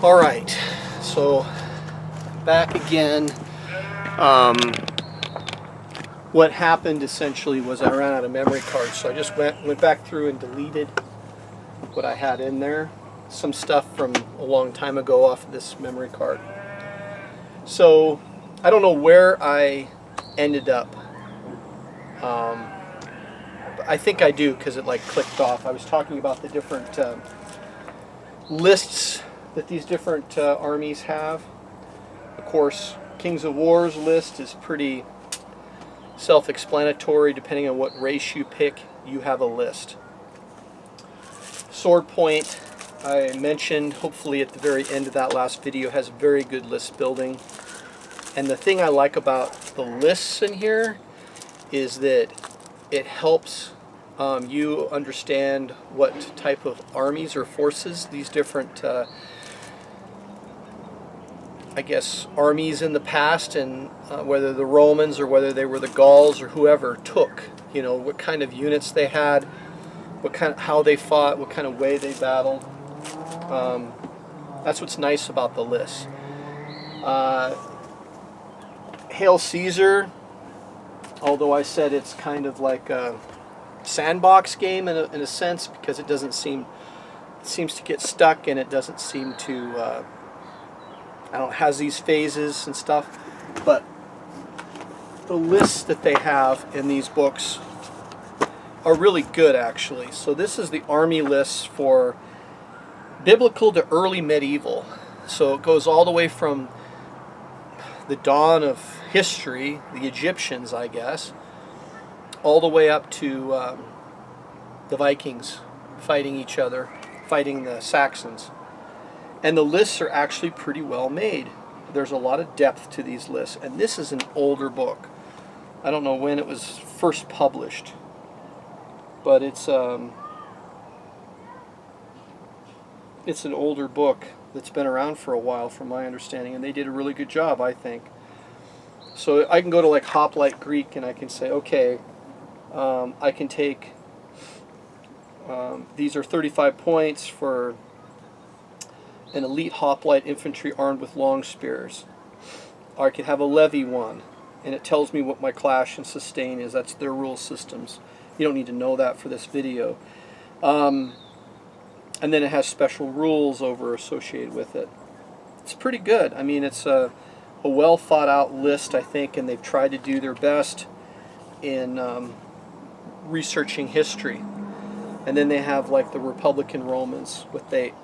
All right, so back again. What happened essentially was I ran out of memory cards, so I just went back through and deleted what I had in there. Some stuff from a long time ago off of this memory card. So I don't know where I ended up. I think I do because it like clicked off. I was talking about the different lists that these different armies have. Of course, Kings of War's list is pretty self-explanatory. Depending on what race you pick, you have a list. Sword Point, I mentioned, hopefully at the very end of that last video, has very good list building. And the thing I like about the lists in here is that it helps you understand what type of armies or forces these different I guess armies in the past, and whether the Romans or whether they were the Gauls or whoever took, you know, what kind of units they had, how they fought, what kind of way they battled. That's what's nice about the list. Hail Caesar, although I said it's kind of like a sandbox game in a sense, because it seems to get stuck and it doesn't seem to has these phases and stuff. But the lists that they have in these books are really good, actually. So this is the army lists for biblical to early medieval. So it goes all the way from the dawn of history, the Egyptians, I guess, all the way up to the Vikings fighting each other, fighting the Saxons. And the lists are actually pretty well made. There's a lot of depth to these lists. And this is an older book. I don't know when it was first published, but it's an older book that's been around for a while, from my understanding, and they did a really good job, I think. So I can go to like Hoplite Greek and I can say, okay, I can take, these are 35 points for an elite hoplite infantry armed with long spears. Or I could have a levy one, and it tells me what my clash and sustain is. That's their rule systems. You don't need to know that for this video. And then it has special rules associated with it. It's pretty good. I mean, it's a well thought out list, I think, and they've tried to do their best in researching history. And then they have like the Republican Romans,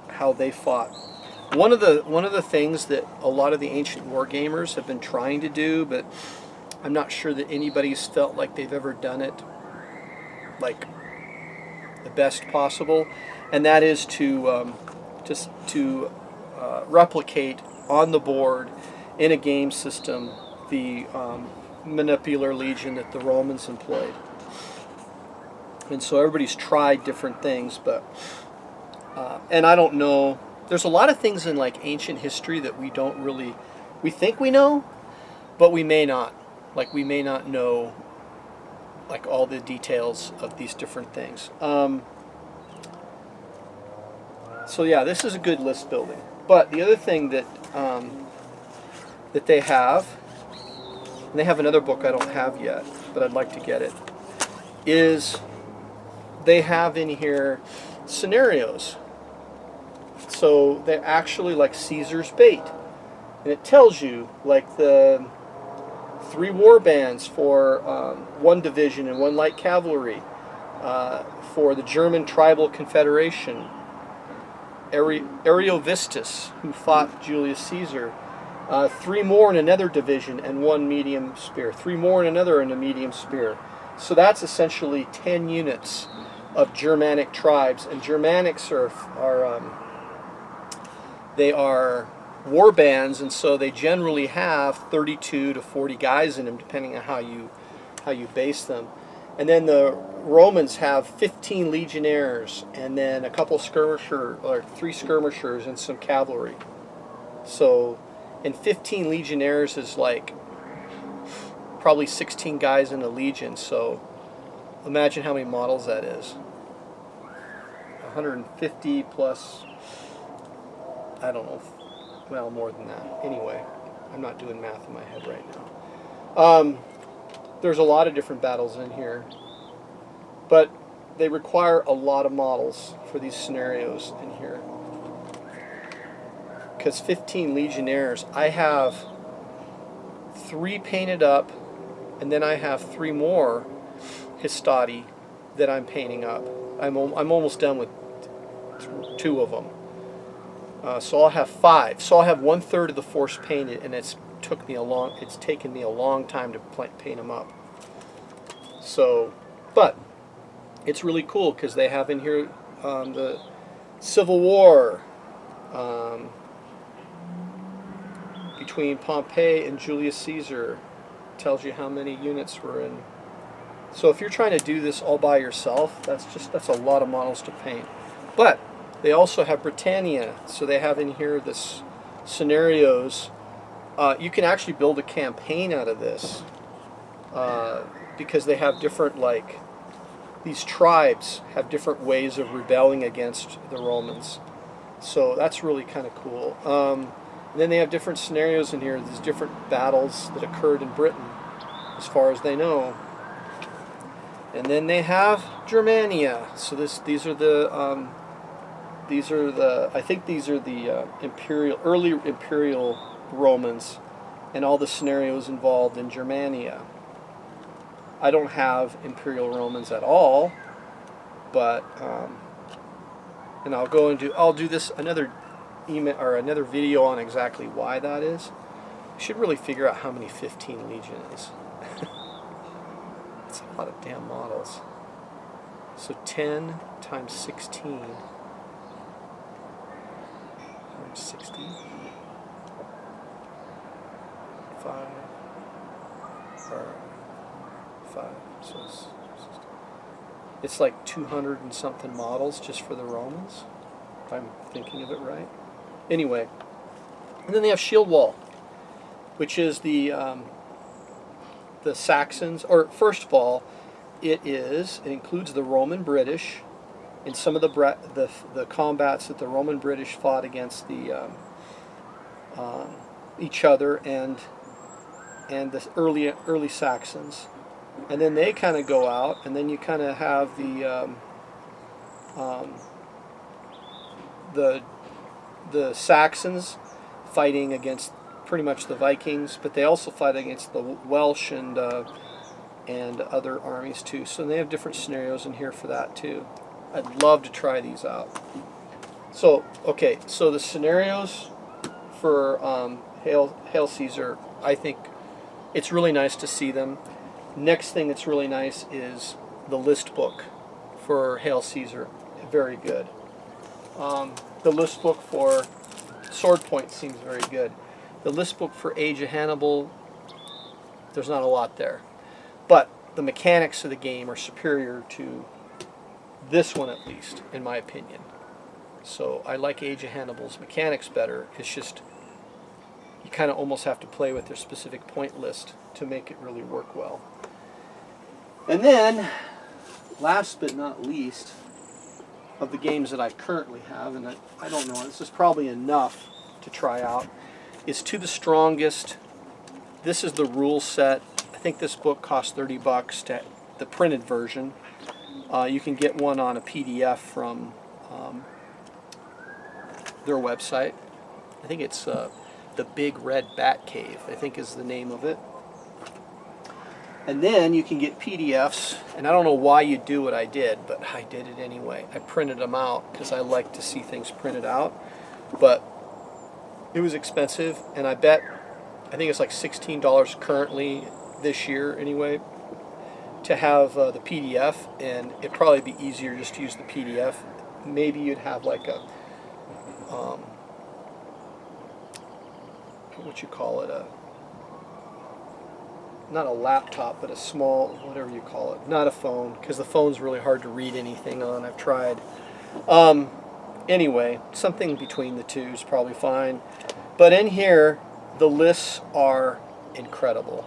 how they fought. One of the things that a lot of the ancient wargamers have been trying to do, but I'm not sure that anybody's felt like they've ever done it like the best possible, and that is to replicate on the board in a game system the manipular legion that the Romans employed. And so everybody's tried different things, but and I don't know. There's a lot of things in like ancient history that we think we know, but we may not. Like we may not know like all the details of these different things. So yeah, this is a good list building. But the other thing that that they have, and they have another book I don't have yet, but I'd like to get it, is they have in here scenarios. So they're actually like Caesar's Bait. And it tells you like the 3 war bands for 1 division and 1 light cavalry, for the German Tribal Confederation, Ariovistus, who fought Julius Caesar, 3 more in another division and 1 medium spear, 3 more in another and a medium spear. So that's essentially 10 units of Germanic tribes, and Germanics they are war bands, and so they generally have 32 to 40 guys in them, depending on how you base them. And then the Romans have 15 legionnaires, and then a couple 3 skirmishers and some cavalry. So, and 15 legionnaires is like probably 16 guys in a legion. So imagine how many models that is. 150 plus, I don't know, well, more than that. Anyway, I'm not doing math in my head right now. There's a lot of different battles in here, but they require a lot of models for these scenarios in here. Because 15 Legionnaires, I have 3 painted up, and then I have 3 more Histati that I'm painting up. I'm almost done with 2 of them. So I'll have 5. So I'll have 1/3 of the force painted, and it's taken me a long time to paint them up. So, but it's really cool because they have in here the Civil War between Pompey and Julius Caesar. Tells you how many units were in. So if you're trying to do this all by yourself, that's a lot of models to paint. But they also have Britannia, so they have in here this scenarios. You can actually build a campaign out of this because they have different, like, these tribes have different ways of rebelling against the Romans. So that's really kind of cool. And then they have different scenarios in here. There's different battles that occurred in Britain, as far as they know. And then they have Germania. So these are the I think these are the early imperial Romans, and all the scenarios involved in Germania. I don't have imperial Romans at all, but and I'll do this another email or another video on exactly why that is. I should really figure out how many 15 Legion is. It's a lot of damn models. So 10 times 16 times 60. 5 or 5. So it's like 200 and something models just for the Romans, if I'm thinking of it right. Anyway, and then they have Shield Wall, which is the Saxons. Or first of all, it includes the Roman British in some of the combats that the Roman British fought against the each other and the early Saxons. And then they kind of go out, and then you kind of have the Saxons fighting against pretty much the Vikings, but they also fight against the Welsh and other armies too. So they have different scenarios in here for that too. I'd love to try these out. So okay, so the scenarios for Hail Caesar, I think it's really nice to see them. Next thing that's really nice is the list book for Hail Caesar. Very good. The list book for Sword Point seems very good. The list book for Age of Hannibal, there's not a lot there. But the mechanics of the game are superior to this one, at least, in my opinion. So I like Age of Hannibal's mechanics better. It's just, you kind of almost have to play with their specific point list to make it really work well. And then, last but not least, of the games that I currently have, and I don't know, this is probably enough to try out, is To the Strongest. This is the rule set. I think this book costs $30, the printed version. You can get one on a PDF from their website. I think it's the Big Red Bat Cave, I think is the name of it. And then you can get PDFs, and I don't know why you do what I did, but I did it anyway. I printed them out because I like to see things printed out. But it was expensive, and I think it's like $16 currently this year anyway to have the PDF, and it'd probably be easier just to use the PDF. Maybe you'd have like a what you call it, not a laptop, but a small, whatever you call it, not a phone, because the phone's really hard to read anything on. I've tried. Anyway, something between the two is probably fine. But in here, the lists are incredible.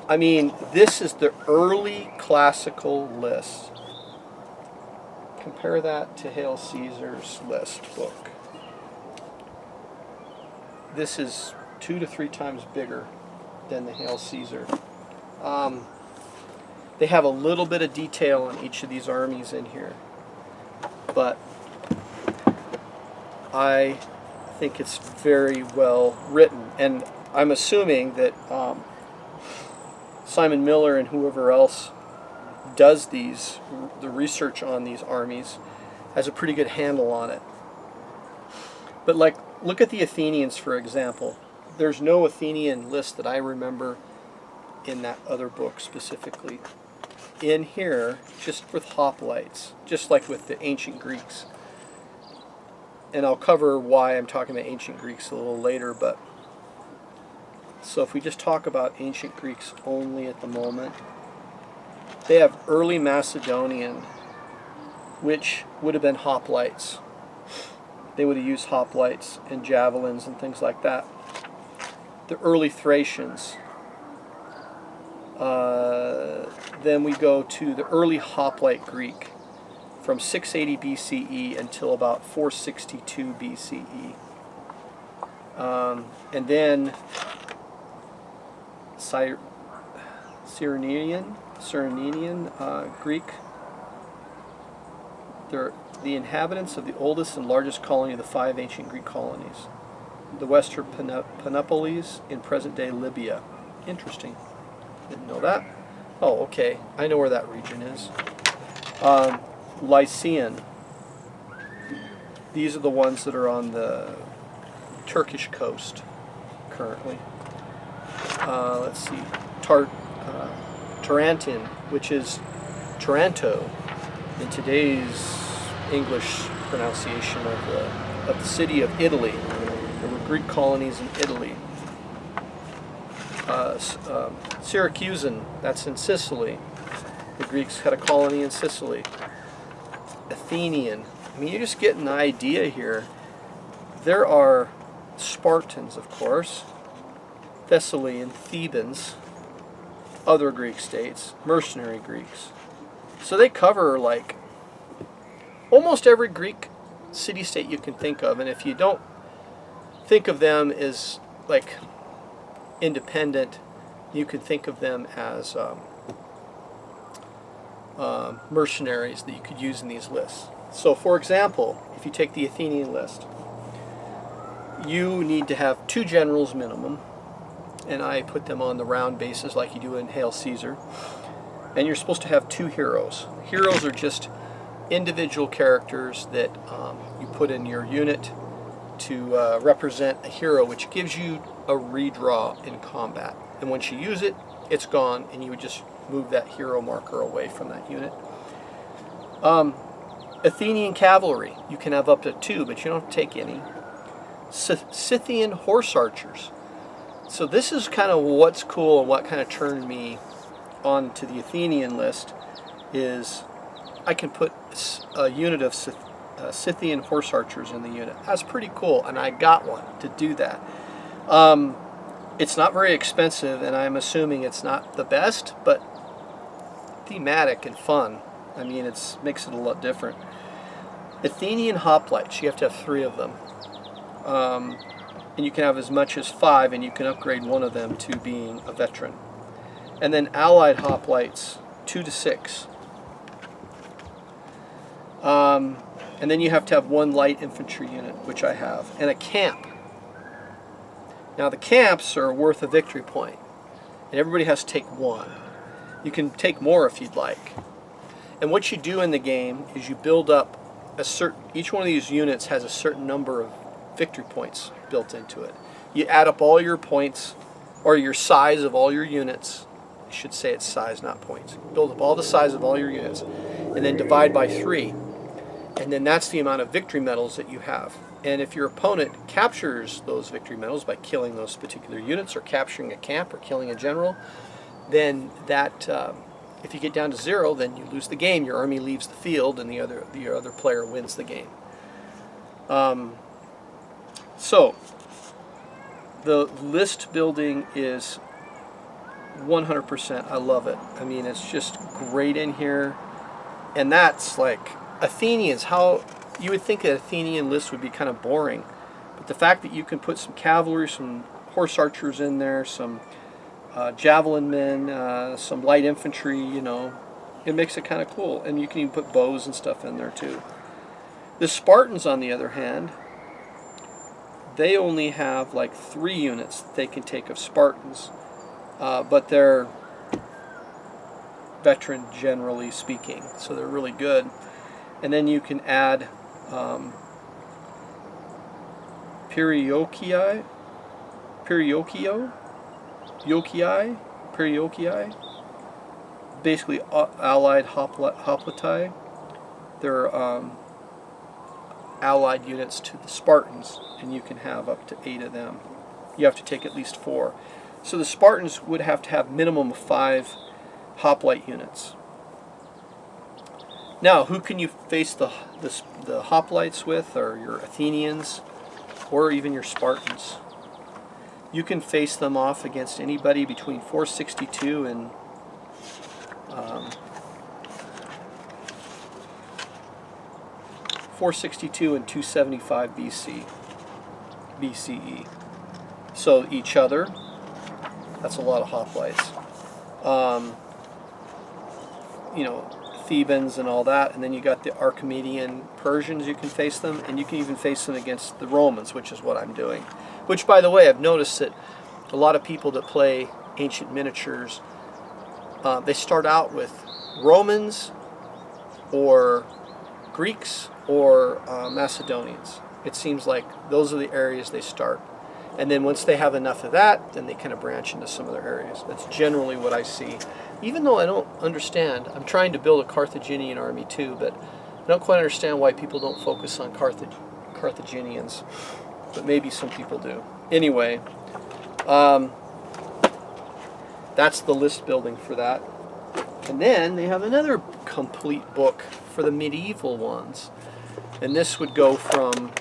I mean, this is the early classical list. Compare that to Hail Caesar's list book. this is 2 to 3 times bigger than the Hail Caesar. They have a little bit of detail on each of these armies in here, but I think it's very well written, and I'm assuming that Simon Miller and whoever else does the research on these armies, has a pretty good handle on it. But like, look at the Athenians, for example. There's no Athenian list that I remember in that other book specifically. In here, just with hoplites, just like with the ancient Greeks. And I'll cover why I'm talking about ancient Greeks a little later, but so if we just talk about ancient Greeks only at the moment, they have early Macedonian, which would have been hoplites. They would have used hoplites and javelins and things like that. The early Thracians. Then we go to the early hoplite Greek from 680 BCE until about 462 BCE. And then Cyrenian Greek. They're the inhabitants of the oldest and largest colony of the 5 ancient Greek colonies, the Western Panopolis in present-day Libya. Interesting. Didn't know that. Oh, okay. I know where that region is. Lycian. These are the ones that are on the Turkish coast currently. Let's see. Tarantin, which is Taranto in today's English pronunciation of the city of Italy. There were Greek colonies in Italy. Syracusan, that's in Sicily. The Greeks had a colony in Sicily. Athenian. I mean, you're just getting the idea here. There are Spartans, of course, Thessalian, Thebans, other Greek states, mercenary Greeks. So they cover like almost every Greek city-state you can think of, and if you don't think of them as like independent, you can think of them as mercenaries that you could use in these lists. So for example, if you take the Athenian list, you need to have 2 generals minimum, and I put them on the round basis like you do in Hail Caesar, and you're supposed to have 2 heroes. Heroes are just individual characters that you put in your unit to represent a hero, which gives you a redraw in combat. And once you use it, it's gone, and you would just move that hero marker away from that unit. Athenian cavalry, you can have up to 2, but you don't have to take any. Scythian horse archers. So this is kind of what's cool, and what kind of turned me on to the Athenian list is I can put a unit of Scythian horse archers in the unit. That's pretty cool, and I got one to do that. It's not very expensive, and I'm assuming it's not the best, but thematic and fun. I mean, it makes it a lot different. Athenian hoplites, you have to have 3 of them. And you can have as much as 5, and you can upgrade one of them to being a veteran. And then allied hoplites, 2 to 6. And then you have to have 1 light infantry unit, which I have, and a camp. Now the camps are worth a victory point, and everybody has to take 1. You can take more if you'd like. And what you do in the game is you build up each one of these units has a certain number of victory points built into it. You add up all your points, or your size of all your units. I should say it's size, not points. Build up all the size of all your units, and then divide by 3. And then that's the amount of victory medals that you have. And if your opponent captures those victory medals by killing those particular units, or capturing a camp, or killing a general, then that, if you get down to 0, then you lose the game. Your army leaves the field, and the other player wins the game. So the list building is 100%. I love it. I mean, it's just great in here, and that's like Athenians. How you would think an Athenian list would be kind of boring, But the fact that you can put some cavalry, some horse archers in there, some javelin men, some light infantry, it makes it kind of cool. And you can even put bows and stuff in there too. The Spartans, on the other hand, they only have like 3 units that they can take of Spartans, but they're veteran, generally speaking, so they're really good. And then you can add Periokii, basically allied hoplite. They're allied units to the Spartans, and you can have up to 8 of them. You have to take at least 4. So the Spartans would have to have minimum of 5 hoplite units. Now, who can you face the hoplites with, or your Athenians, or even your Spartans? You can face them off against anybody between 462 and 275 BCE. So each other, that's a lot of hoplites. Thebans and all that, and then you got the Archimedean Persians. You can face them, and you can even face them against the Romans, which is what I'm doing. Which, by the way, I've noticed that a lot of people that play ancient miniatures, they start out with Romans or Greeks or Macedonians. It seems like those are the areas they start. And then once they have enough of that, then they kind of branch into some other areas. That's generally what I see. Even though I don't understand, I'm trying to build a Carthaginian army too, but I don't quite understand why people don't focus on Carthaginians. But maybe some people do. Anyway, that's the list building for that. And then they have another complete book for the medieval ones. And this would go from,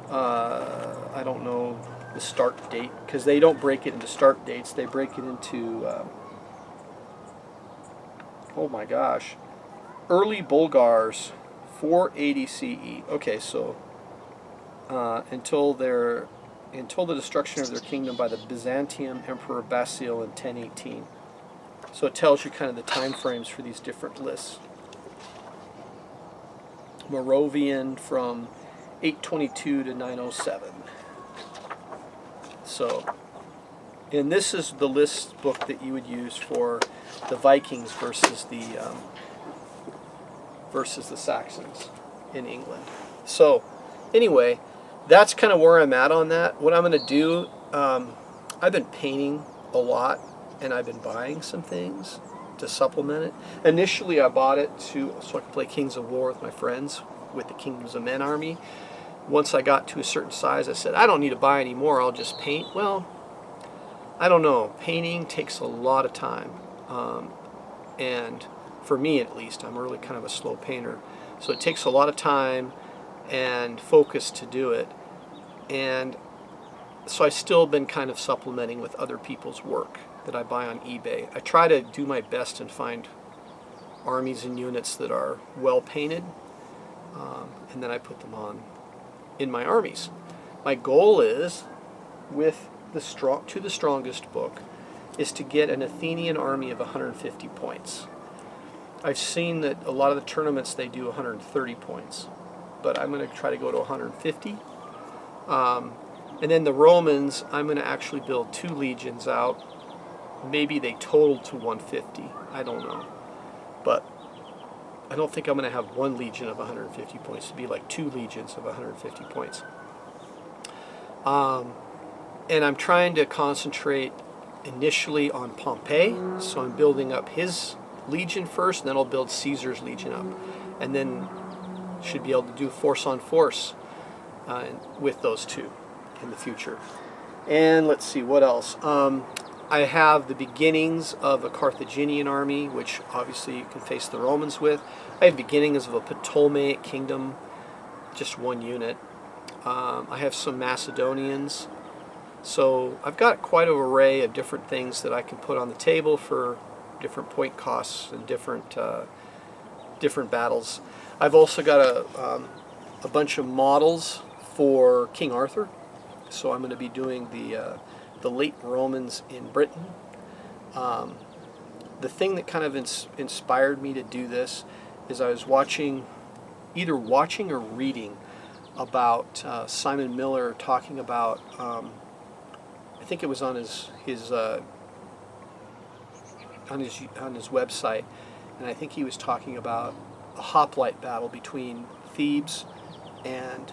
I don't know the start date, because they don't break it into start dates. They break it into, oh my gosh, early Bulgars, 480 CE. Okay, so until the destruction of their kingdom by the Byzantium Emperor Basil in 1018. So it tells you kind of the time frames for these different lists. Moravian from 822 to 907. So, and this is the list book that you would use for the Vikings versus the Saxons in England. So, anyway, that's kind of where I'm at on that. What I'm going to do, I've been painting a lot, and I've been buying some things to supplement it. Initially, I bought it so I could play Kings of War with my friends with the Kingdoms of Men army. Once I got to a certain size, I said, I don't need to buy any more, I'll just paint. Well, I don't know. Painting takes a lot of time. And for me, at least, I'm really kind of a slow painter. So it takes a lot of time and focus to do it. And so I've still been kind of supplementing with other people's work that I buy on eBay. I try to do my best and find armies and units that are well painted, and then I put them on in my armies. My goal is, with the strongest book, is to get an Athenian army of 150 points. I've seen that a lot of the tournaments they do 130 points, but I'm going to try to go to 150. And then the Romans, I'm going to actually build 2 legions out. Maybe they total to 150. I don't know. But I don't think I'm going to have 1 legion of 150 points. It'd be like 2 legions of 150 points. And I'm trying to concentrate initially on Pompey. So I'm building up his legion first, and then I'll build Caesar's legion up. And then should be able to do force on force with those 2 in the future. And let's see, what else? I have the beginnings of a Carthaginian army, which obviously you can face the Romans with. I have beginnings of a Ptolemaic kingdom, just 1 unit. I have some Macedonians. So I've got quite an array of different things that I can put on the table for different point costs and different battles. I've also got a bunch of models for King Arthur. So I'm going to be doing the late Romans in Britain. The thing that kind of inspired me to do this is I was either watching or reading about Simon Miller talking about, I think it was on his website, and I think he was talking about a hoplite battle between Thebes and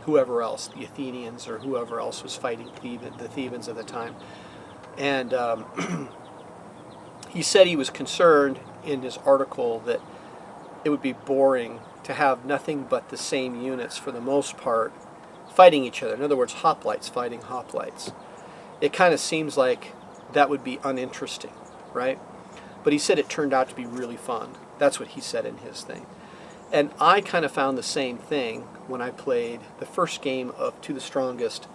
whoever else, the Athenians or whoever else was fighting the Thebans at the time. And he said he was concerned in his article that it would be boring to have nothing but the same units for the most part fighting each other. In other words, hoplites fighting hoplites. It kind of seems like that would be uninteresting, right? But he said it turned out to be really fun. That's what he said in his thing. And I kind of found the same thing when I played the first game of To the Strongest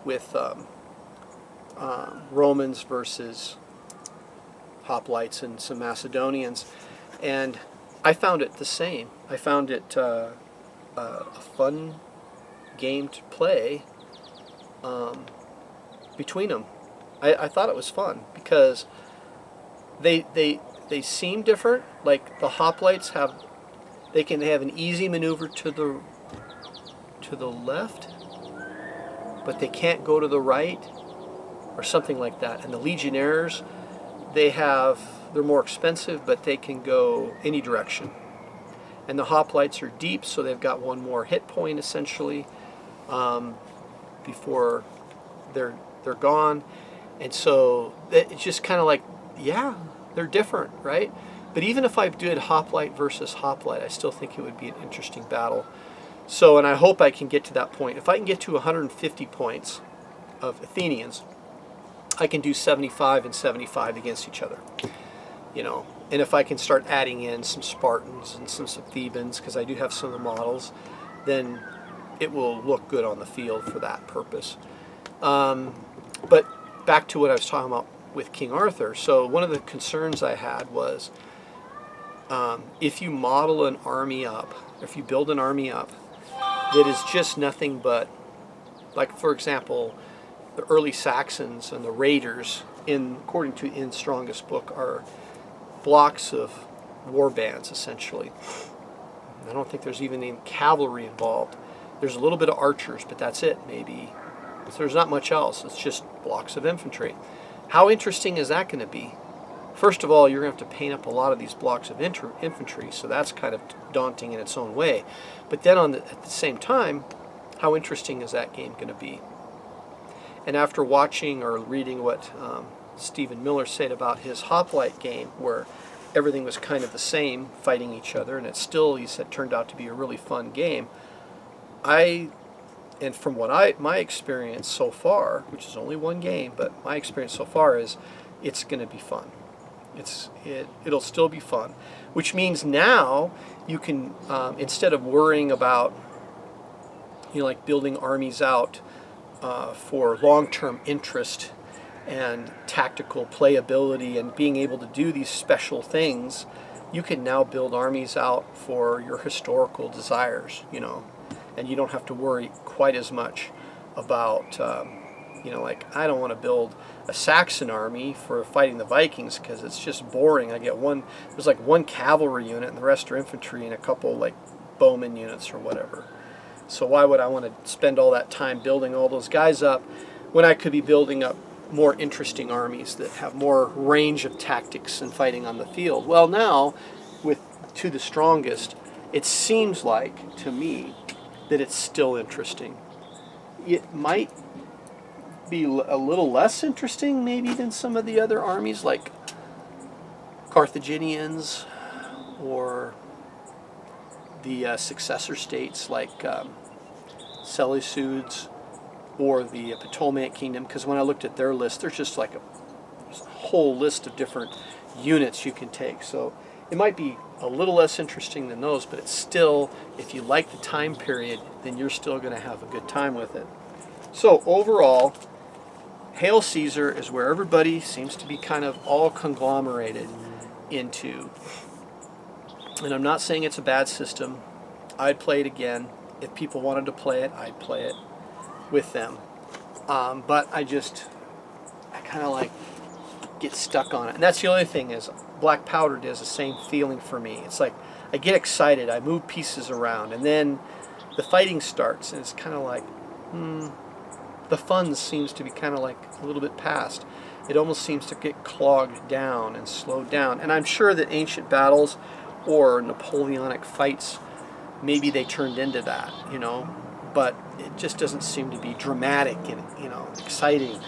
with Romans versus hoplites and some Macedonians. And I found it the same. I found it a fun game to play between them. I thought it was fun because they seem different. Like the hoplites they can have an easy maneuver to the left, but they can't go to the right or something like that. And the legionnaires, they're more expensive, but they can go any direction. And the hoplites are deep, so they've got one more hit point essentially before they're gone. And so it's just kind of like, yeah, they're different, right? But even if I did hoplite versus hoplite, I still think it would be an interesting battle. So, and I hope I can get to that point. If I can get to 150 points of Athenians, I can do 75 and 75 against each other. You know, and if I can start adding in some Spartans and some Thebans, because I do have some of the models, then it will look good on the field for that purpose. But back to what I was talking about with King Arthur. So one of the concerns I had was if you model an army up, if you build an army up that is just nothing but, like for example, the early Saxons and the raiders, according to in Strongest book, are blocks of war bands essentially. I don't think there's even any cavalry involved. There's a little bit of archers, but that's it maybe. So there's not much else. It's just blocks of infantry. How interesting is that going to be? First of all, you're going to have to paint up a lot of these blocks of infantry, so that's kind of daunting in its own way. But then at the same time, how interesting is that game going to be? And after watching or reading what Stephen Miller said about his hoplite game, where everything was kind of the same, fighting each other, and it still, he said, turned out to be a really fun game. And from my experience so far, which is only one game, but my experience so far is it's going to be fun. It'll still be fun, which means now you can, instead of worrying about, like building armies out for long-term interest and tactical playability and being able to do these special things, you can now build armies out for your historical desires, and you don't have to worry quite as much about, like I don't want to build a Saxon army for fighting the Vikings because it's just boring. There's like one cavalry unit and the rest are infantry and a couple like bowman units or whatever. So why would I want to spend all that time building all those guys up when I could be building up more interesting armies that have more range of tactics and fighting on the field? Well, now, with To the Strongest, it seems like, to me, that it's still interesting. It might be a little less interesting, maybe, than some of the other armies, like Carthaginians, or the successor states, like Seleucids, or the Ptolemaic Kingdom, because when I looked at their list, there's just like there's a whole list of different units you can take. So it might be a little less interesting than those, but it's still, if you like the time period, then you're still going to have a good time with it. So overall, Hail Caesar is where everybody seems to be kind of all conglomerated into. And I'm not saying it's a bad system. I'd play it again. If people wanted to play it, I'd play it with them. But I kind of like get stuck on it. And that's the other thing is Black Powder does the same feeling for me. It's like I get excited, I move pieces around, and then the fighting starts, and it's kind of like, the fun seems to be kind of like a little bit past. It almost seems to get clogged down and slowed down. And I'm sure that ancient battles or Napoleonic fights, maybe they turned into that, but it just doesn't seem to be dramatic and, exciting.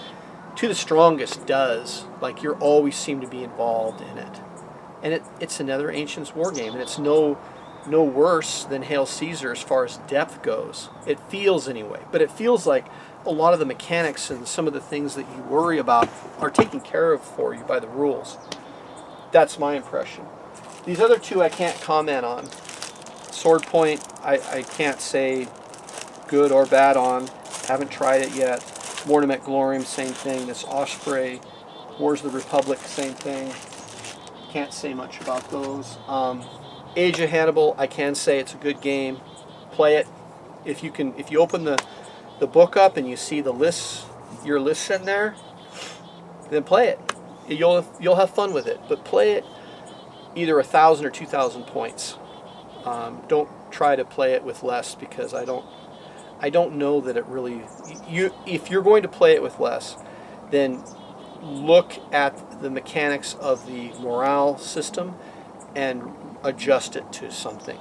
To the Strongest does. Like, you always seem to be involved in it. And it's another Ancients war game, and it's no worse than Hail Caesar as far as depth goes. It feels anyway, but it feels like a lot of the mechanics and some of the things that you worry about are taken care of for you by the rules. That's my impression. These other two I can't comment on. Sword Point, I can't say good or bad on. Haven't tried it yet. Mortem et Gloriam, same thing. This Osprey, Wars of the Republic, same thing. Can't say much about those. Age of Hannibal, I can say it's a good game. Play it. If you open the book up and you see the lists, your lists in there, then play it. You'll have fun with it. But play it either 1,000 or 2,000 points. Don't try to play it with less, because I don't know that it really. If you're going to play it with less, then look at the mechanics of the morale system and adjust it to something.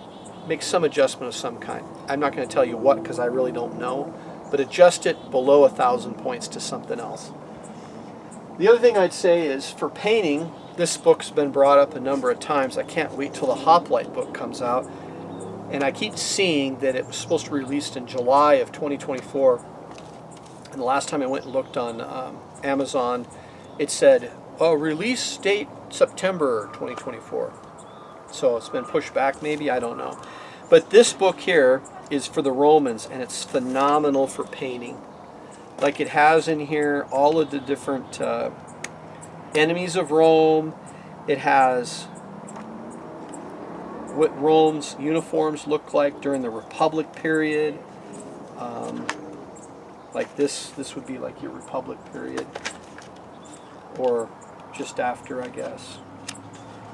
Make some adjustment of some kind. I'm not going to tell you what, because I really don't know, but adjust it below 1,000 points to something else. The other thing I'd say is, for painting, this book's been brought up a number of times. I can't wait till the Hoplite book comes out. And I keep seeing that it was supposed to be released in July of 2024. And the last time I went and looked on Amazon, it said, release date September 2024. So it's been pushed back maybe, I don't know. But this book here is for the Romans, and it's phenomenal for painting. Like, it has in here all of the different enemies of Rome. It has what Rome's uniforms looked like during the Republic period. Like this would be like your Republic period, or just after, I guess.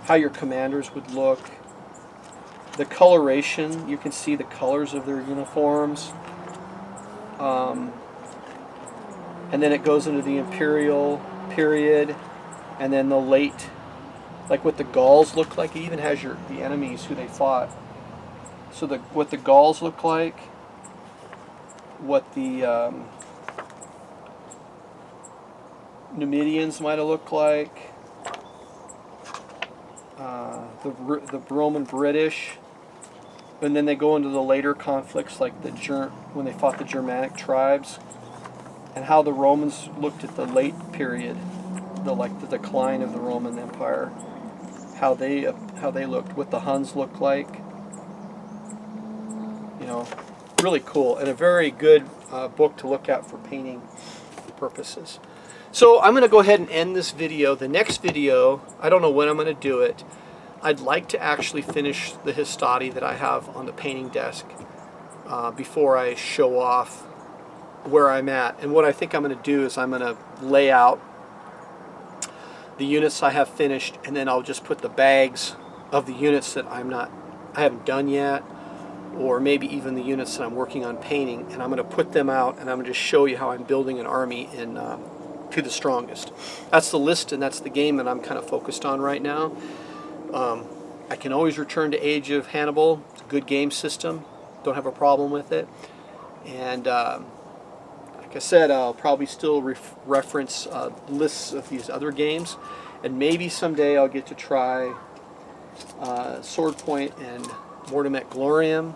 How your commanders would look. The coloration, you can see the colors of their uniforms. And then it goes into the Imperial period, and then the late, like what the Gauls look like. It even has the enemies who they fought. So what the Gauls look like, what the Numidians might have looked like, the Roman British, and then they go into the later conflicts, like when they fought the Germanic tribes, and how the Romans looked at the late period, the decline of the Roman Empire, how they looked, what the Huns looked like. Really cool, and a very good book to look at for painting purposes. So I'm going to go ahead and end this video. The next video, I don't know when I'm going to do it. I'd like to actually finish the Histati that I have on the painting desk before I show off where I'm at. And what I think I'm going to do is I'm going to lay out the units I have finished, and then I'll just put the bags of the units that I haven't done yet, or maybe even the units that I'm working on painting, and I'm going to put them out, and I'm going to just show you how I'm building an army in To the Strongest. That's the list, and that's the game that I'm kind of focused on right now. I can always return to Age of Hannibal. It's a good game system. Don't have a problem with it. And like I said, I'll probably still reference lists of these other games, and maybe someday I'll get to try Sword Point and Mortem et Gloriam.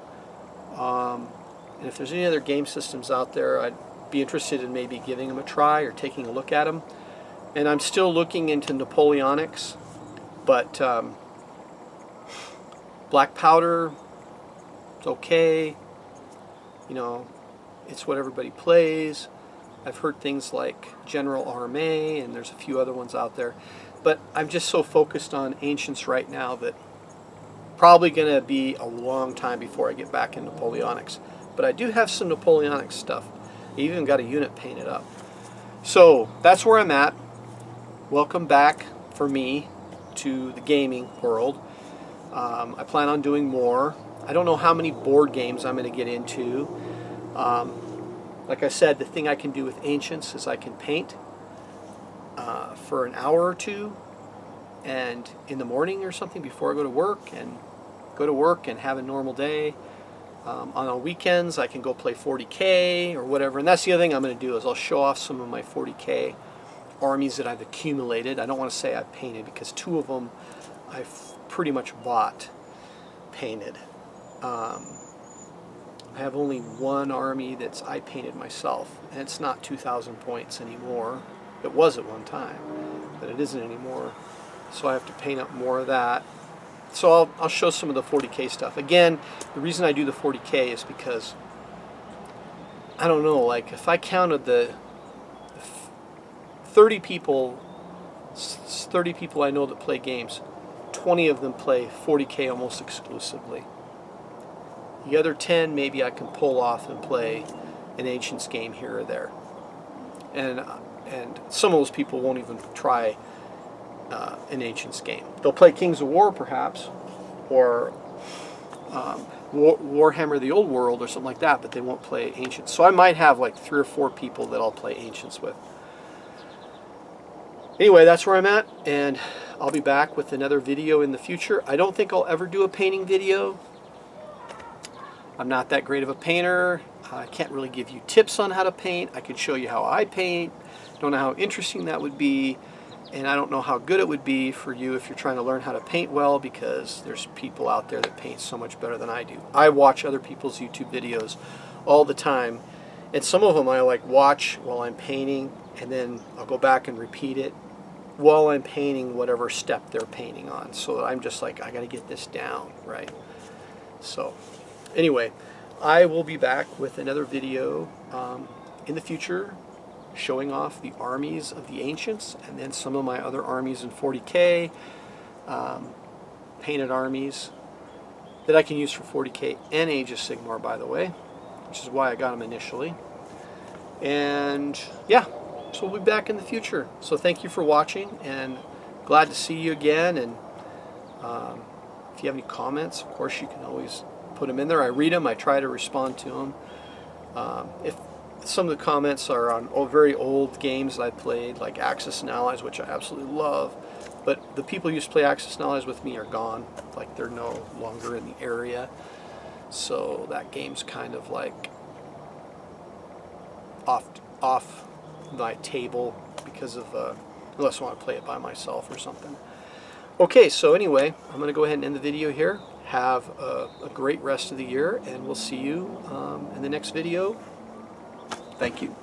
And if there's any other game systems out there, I'd be interested in maybe giving them a try or taking a look at them. And I'm still looking into Napoleonics, but Black Powder, it's okay. It's what everybody plays. I've heard things like General Armée, and there's a few other ones out there. But I'm just so focused on Ancients right now that probably going to be a long time before I get back in Napoleonics. but I do have some Napoleonic stuff. I even got a unit painted up. So that's where I'm at. Welcome back for me to the gaming world. I plan on doing more. I don't know how many board games I'm going to get into. Like I said, the thing I can do with Ancients is I can paint for an hour or two, and in the morning or something before I go to work, and have a normal day. On weekends I can go play 40K or whatever, and that's the other thing I'm going to do is I'll show off some of my 40K armies that I've accumulated. I don't want to say I've painted because 2 of them I've pretty much bought painted. I have only 1 army that's I painted myself, and it's not 2,000 points anymore. It was at one time, but it isn't anymore. So I have to paint up more of that. So I'll show some of the 40K stuff. Again, the reason I do the 40K is because, I don't know, like if I counted the 30 people I know that play games, 20 of them play 40K almost exclusively. The other 10 maybe I can pull off and play an Ancients game here or there. And some of those people won't even try an Ancients game. They'll play Kings of War perhaps, or Warhammer the Old World or something like that, but they won't play Ancients. So I might have like 3 or 4 people that I'll play Ancients with. Anyway, that's where I'm at, and I'll be back with another video in the future. I don't think I'll ever do a painting video. I'm not that great of a painter. I can't really give you tips on how to paint. I could show you how I paint. Don't know how interesting that would be, and I don't know how good it would be for you if you're trying to learn how to paint well, because there's people out there that paint so much better than I do. I watch other people's YouTube videos all the time, and some of them I like watch while I'm painting, and then I'll go back and repeat it while I'm painting whatever step they're painting on. So I'm just like, I got to get this down, right? So anyway, I will be back with another video in the future showing off the armies of the Ancients, and then some of my other armies in 40K, painted armies that I can use for 40K and Age of Sigmar, by the way, which is why I got them initially. And yeah, so we'll be back in the future. So thank you for watching, and glad to see you again. And if you have any comments, of course you can always put them in there. I read them, I try to respond to them. If some of the comments are on very old games that I played, like Axis and Allies, which I absolutely love, but the people who used to play Axis and Allies with me are gone. Like, they're no longer in the area, so that game's kind of like off my table because of unless I want to play it by myself or something. Okay, so anyway, I'm going to go ahead and end the video here. Have a great rest of the year, and we'll see you in the next video. Thank you.